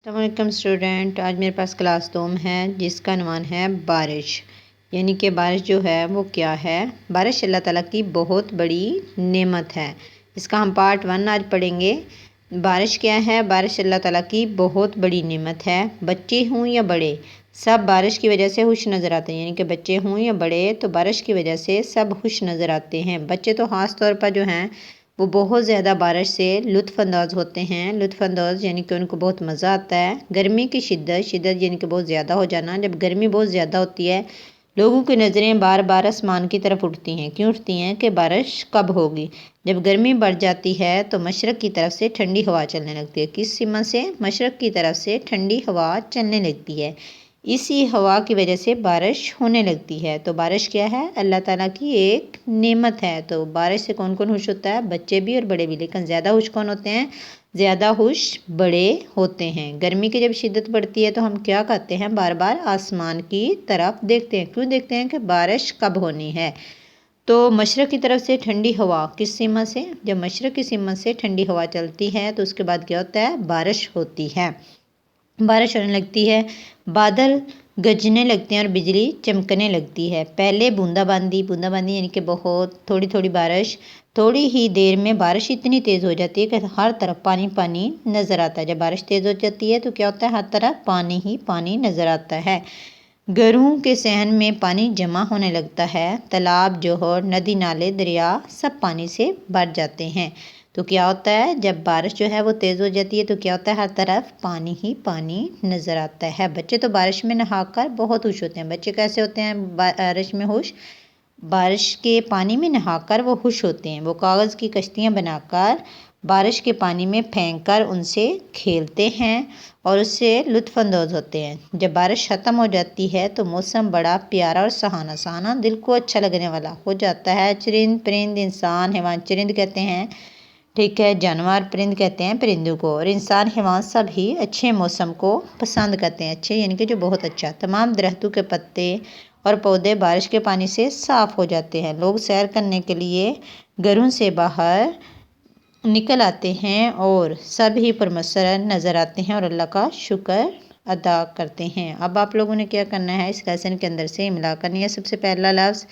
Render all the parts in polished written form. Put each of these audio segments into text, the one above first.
السلام علیکم اسٹوڈنٹ، آج میرے پاس کلاس دوم ہے جس کا عنوان ہے بارش، یعنی کہ بارش جو ہے وہ کیا ہے۔ بارش اللہ تعالیٰ کی بہت بڑی نعمت ہے۔ اس کا ہم پارٹ 1 آج پڑھیں گے۔ بارش کیا ہے؟ بارش اللہ تعالیٰ کی بہت بڑی نعمت ہے۔ بچے ہوں یا بڑے سب بارش کی وجہ سے خوش نظر آتے ہیں، یعنی کہ بچے ہوں یا بڑے تو بارش کی وجہ سے سب خوش نظر آتے ہیں۔ بچے تو خاص طور پر جو ہیں وہ بہت زیادہ بارش سے لطف اندوز ہوتے ہیں۔ لطف اندوز یعنی کہ ان کو بہت مزہ آتا ہے۔ گرمی کی شدت یعنی کہ بہت زیادہ ہو جانا۔ جب گرمی بہت زیادہ ہوتی ہے لوگوں کی نظریں بار بار آسمان کی طرف اٹھتی ہیں۔ کیوں اٹھتی ہیں؟ کہ بارش کب ہوگی۔ جب گرمی بڑھ جاتی ہے تو مشرق کی طرف سے ٹھنڈی ہوا چلنے لگتی ہے۔ کس سمت سے؟ مشرق کی طرف سے ٹھنڈی ہوا چلنے لگتی ہے۔ اسی ہوا کی وجہ سے بارش ہونے لگتی ہے۔ تو بارش کیا ہے؟ اللہ تعالیٰ کی ایک نعمت ہے۔ تو بارش سے کون کون خوش ہوتا ہے؟ بچے بھی اور بڑے بھی، لیکن زیادہ خوش کون ہوتے ہیں؟ زیادہ خوش بڑے ہوتے ہیں۔ گرمی کی جب شدت بڑھتی ہے تو ہم کیا کرتے ہیں؟ بار بار آسمان کی طرف دیکھتے ہیں۔ کیوں دیکھتے ہیں؟ کہ بارش کب ہونی ہے۔ تو مشرق کی طرف سے ٹھنڈی ہوا کس سمت سے؟ جب مشرق کی سمت سے ٹھنڈی ہوا چلتی ہے تو اس کے بعد کیا ہوتا ہے؟ بارش ہوتی ہے۔ بارش ہونے لگتی ہے، بادل گرجنے لگتے ہیں اور بجلی چمکنے لگتی ہے۔ پہلے بوندا باندی یعنی کہ بہت تھوڑی تھوڑی بارش، تھوڑی ہی دیر میں بارش اتنی تیز ہو جاتی ہے کہ ہر طرف پانی پانی نظر آتا ہے۔ جب بارش تیز ہو جاتی ہے تو کیا ہوتا ہے؟ ہر طرف پانی ہی پانی نظر آتا ہے۔ گھروں کے صحن میں پانی جمع ہونے لگتا ہے۔ تالاب، جوہر، ندی، نالے، دریا سب پانی سے بھر جاتے ہیں۔ تو کیا ہوتا ہے؟ جب بارش جو ہے وہ تیز ہو جاتی ہے تو کیا ہوتا ہے؟ ہر طرف پانی ہی پانی نظر آتا ہے۔ بچے تو بارش میں نہا کر بہت خوش ہوتے ہیں۔ بچے کیسے ہوتے ہیں بارش میں خوش؟ بارش کے پانی میں نہا کر وہ خوش ہوتے ہیں۔ وہ کاغذ کی کشتیاں بنا کر بارش کے پانی میں پھینک کر ان سے کھیلتے ہیں اور اس سے لطف اندوز ہوتے ہیں۔ جب بارش ختم ہو جاتی ہے تو موسم بڑا پیارا اور سہانا دل کو اچھا لگنے والا ہو جاتا ہے۔ چرند پرند، انسان حیوان، چرند کہتے ہیں ٹھیک ہے جانور، پرند کہتے ہیں پرندوں کو، اور انسان حیوان سب ہی اچھے موسم کو پسند کرتے ہیں۔ اچھے یعنی کہ جو بہت اچھا۔ تمام درختوں کے پتے اور پودے بارش کے پانی سے صاف ہو جاتے ہیں۔ لوگ سیر کرنے کے لیے گھروں سے باہر نکل آتے ہیں اور سب ہی پرمسرت نظر آتے ہیں اور اللہ کا شکر ادا کرتے ہیں۔ اب آپ لوگوں نے کیا کرنا ہے؟ اس لیسن کے اندر سے املا کرنی ہے۔ سب سے پہلا لفظ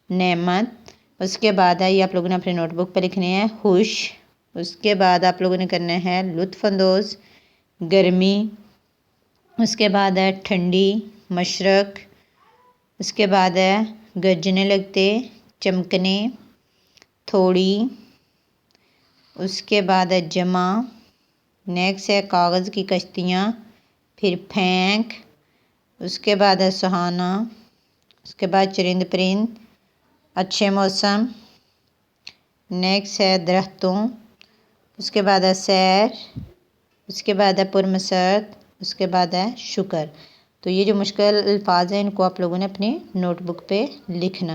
نعمت، اس کے بعد ہے یہ آپ لوگوں نے اپنے نوٹ بک پہ لکھنے ہے خوش، اس کے بعد آپ لوگوں نے کرنا ہے لطف اندوز، گرمی، اس کے بعد ہے ٹھنڈی، مشرق، اس کے بعد ہے گرجنے لگتے، چمکنے، تھوڑی، اس کے بعد ہے جمع، نیکسٹ ہے کاغذ کی کشتیاں، پھر پھینک، اس کے بعد ہے سہانا، اس کے بعد چرند پرند، اچھے موسم، نیکسٹ ہے درختوں، اس کے بعد ہے سیر، اس کے بعد ہے پرمسرت، اس کے بعد ہے شکر۔ تو یہ جو مشکل الفاظ ہیں ان کو آپ لوگوں نے اپنی نوٹ بک پہ لکھنا ہے۔